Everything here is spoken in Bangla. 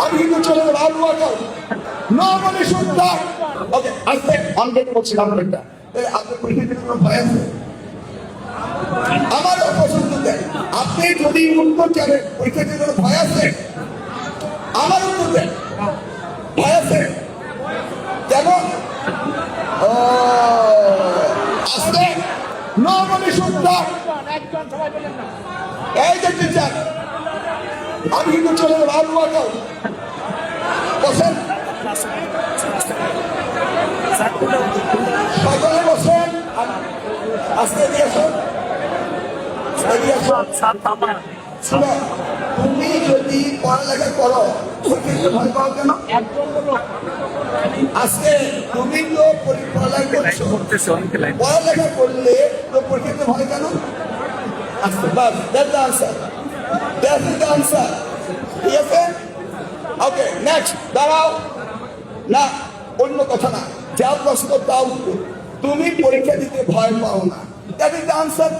আমি কিন্তু চলে যাবো আলু আকাল নো মানে শুনতা ওকে আজকে অনলাইন বলছিলাম এটা আপনার পরীক্ষা দিতে কোনো ভয় আছে আমারও পছন্দ দেয় আপনি যদি উত্তর জানেন পরীক্ষা দিতে কোনো ভয় আছে আমার উত্তর দেন ভয় আছে কেমন ও আজকে নো মানে শুনতা এই যে টিচার আমি কিন্তু চলে যাবো আলু আকাল বসেন সকলে বসেন আজকে দিয়েছেন তুমি যদি পড়ালেখা করো ভয় পাও কেন আজকে তুমি তো পড়ালেখা করছো পড়ালেখা করলে তো পরীক্ষাতে ভয় কেন আজকে বাস that's the answer that's the answer ঠিক আছে ওকে নেক্সট দাঁড়াও না অন্য কথা না যা প্রশ্ন তাও তুমি পরীক্ষা দিতে ভয় পাও না দ্যাট ইজ দ্য আনসার